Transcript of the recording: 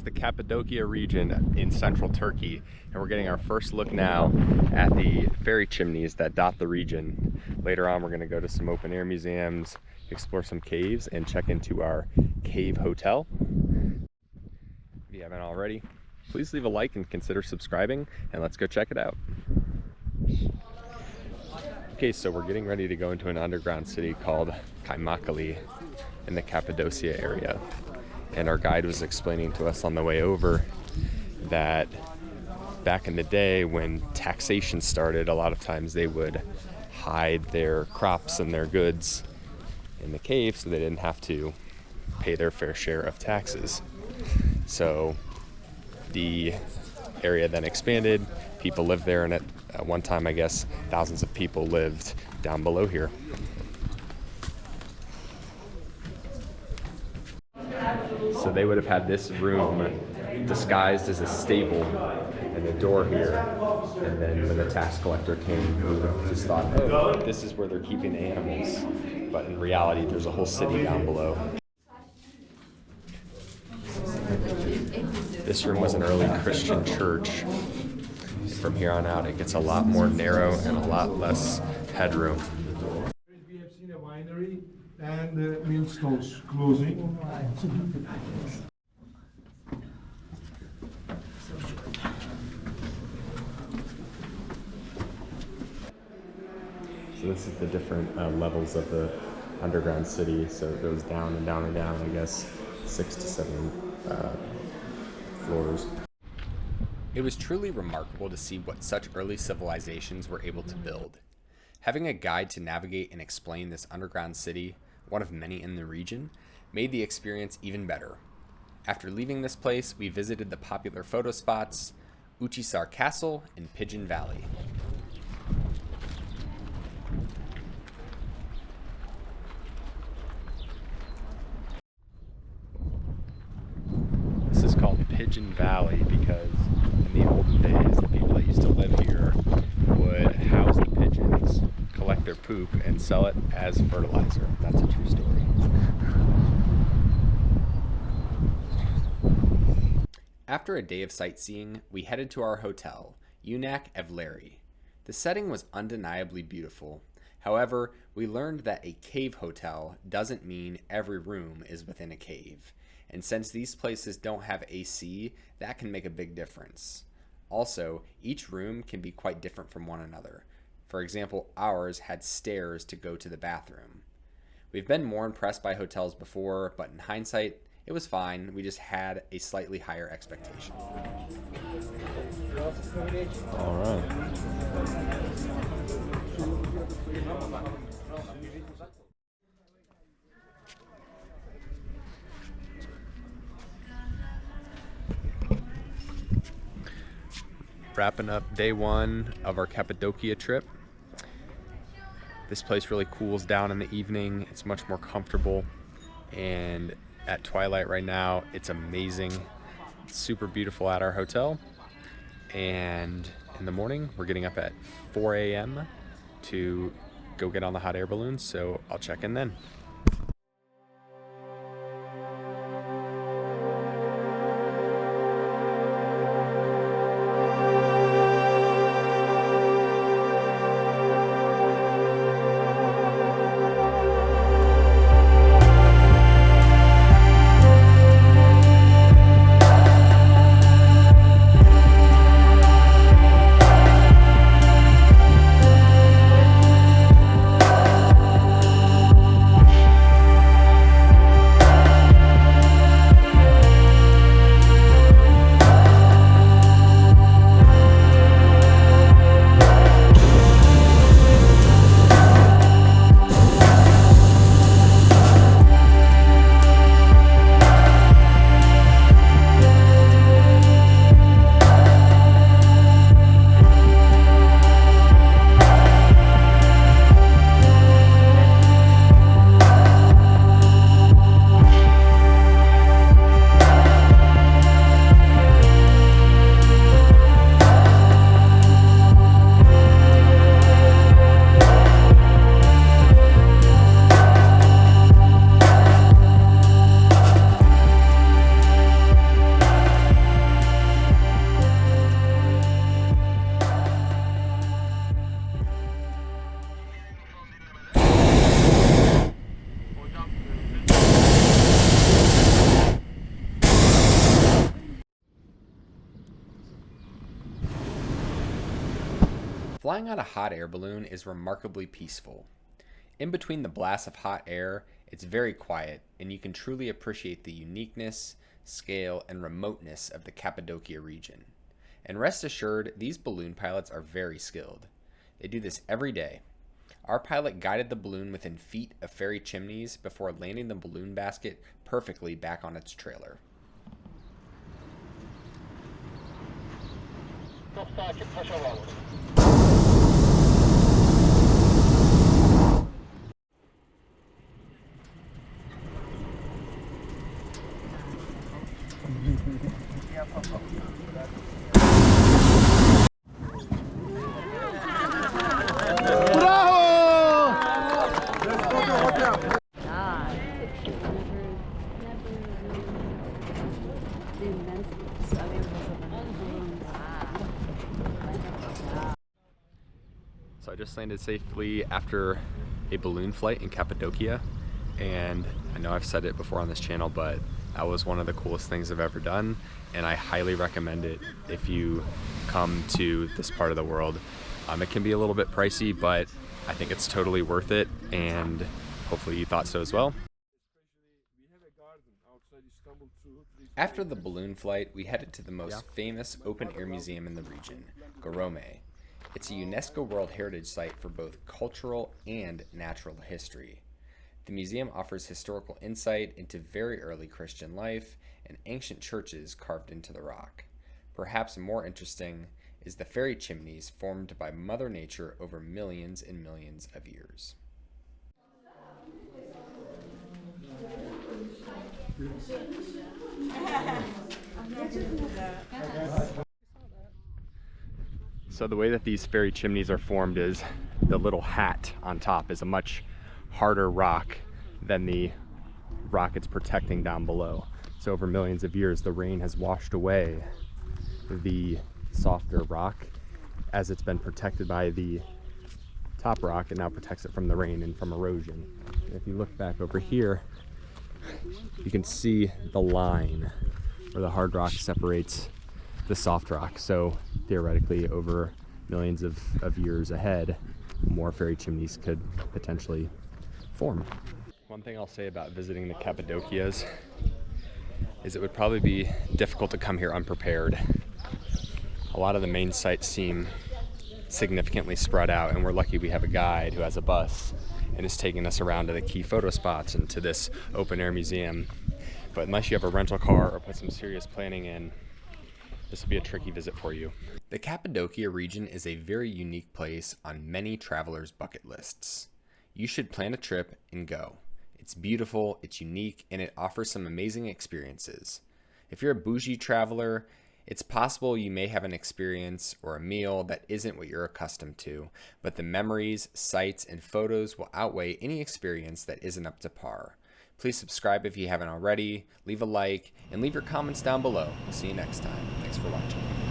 the Cappadocia region in central Turkey, and we're getting our first look now at the Fairy Chimneys that dot the region. Later on, we're going to go to some open air museums, explore some caves, and check into our cave hotel. If you haven't already, please leave a like and consider subscribing, and let's go check it out. Okay, so we're getting ready to go into an underground city called Kaymaklı in the Cappadocia area. And our guide was explaining to us on the way over that back in the day when taxation started, a lot of times they would hide their crops and their goods in the cave so they didn't have to pay their fair share of taxes. So the area then expanded, people lived there, and at one time, I guess, thousands of people lived down below here. So they would have had this room disguised as a stable and a door here. And then when the tax collector came, we would have just thought, oh, this is where they're keeping the animals. But in reality, there's a whole city down below. This room was an early Christian church. From here on out, it gets a lot more narrow and a lot less headroom. We have seen a winery and millstones closing. So this is the different levels of the underground city. So it goes down and down and down, I guess, 6 to 7 floors. It was truly remarkable to see what such early civilizations were able to build. Having a guide to navigate and explain this underground city, one of many in the region, made the experience even better. After leaving this place, we visited the popular photo spots, Uchisar Castle and Pigeon Valley. This is called Pigeon Valley because in the olden days, the people that used to live here would house the pigeons, collect their poop, and sell it as fertilizer. That's a true story. After a day of sightseeing, we headed to our hotel, Kaymaklı Evleri. The setting was undeniably beautiful. However, we learned that a cave hotel doesn't mean every room is within a cave. And since these places don't have AC, that can make a big difference. Also, each room can be quite different from one another. For example, ours had stairs to go to the bathroom. We've been more impressed by hotels before, but in hindsight, it was fine. We just had a slightly higher expectation. All right. Wrapping up day one of our Cappadocia trip. This place really cools down in the evening. It's much more comfortable, and at twilight right now, it's amazing. It's super beautiful at our hotel, and in the morning, we're getting up at 4 a.m. to go get on the hot air balloons, so I'll check in then. Flying on a hot air balloon is remarkably peaceful. In between the blasts of hot air, it's very quiet, and you can truly appreciate the uniqueness, scale, and remoteness of the Cappadocia region. And rest assured, these balloon pilots are very skilled. They do this every day. Our pilot guided the balloon within feet of Fairy Chimneys before landing the balloon basket perfectly back on its trailer. So I just landed safely after a balloon flight in Cappadocia, and I know I've said it before on this channel, but that was one of the coolest things I've ever done, and I highly recommend it if you come to this part of the world. It can be a little bit pricey, but I think it's totally worth it, and hopefully you thought so as well. After the balloon flight, we headed to the most famous open-air museum in the region, Göreme. It's a UNESCO World Heritage Site for both cultural and natural history. The museum offers historical insight into very early Christian life and ancient churches carved into the rock. Perhaps more interesting is the fairy chimneys formed by Mother Nature over millions and millions of years. So the way that these fairy chimneys are formed is the little hat on top is a much harder rock than the rock it's protecting down below. So over millions of years, the rain has washed away the softer rock as it's been protected by the top rock, and now protects it from the rain and from erosion. And if you look back over here, you can see the line where the hard rock separates the soft rock. So theoretically, over millions of years ahead, more fairy chimneys could potentially form. One thing I'll say about visiting the Cappadocias is it would probably be difficult to come here unprepared. A lot of the main sites seem significantly spread out, and we're lucky we have a guide who has a bus and is taking us around to the key photo spots and to this open air museum. But unless you have a rental car or put some serious planning in, this will be a tricky visit for you. The Cappadocia region is a very unique place on many travelers' bucket lists. You should plan a trip and go. It's beautiful, it's unique, and it offers some amazing experiences. If you're a bougie traveler, it's possible you may have an experience or a meal that isn't what you're accustomed to, but the memories, sights, and photos will outweigh any experience that isn't up to par. Please subscribe if you haven't already, leave a like, and leave your comments down below. We'll see you next time. Thanks for watching.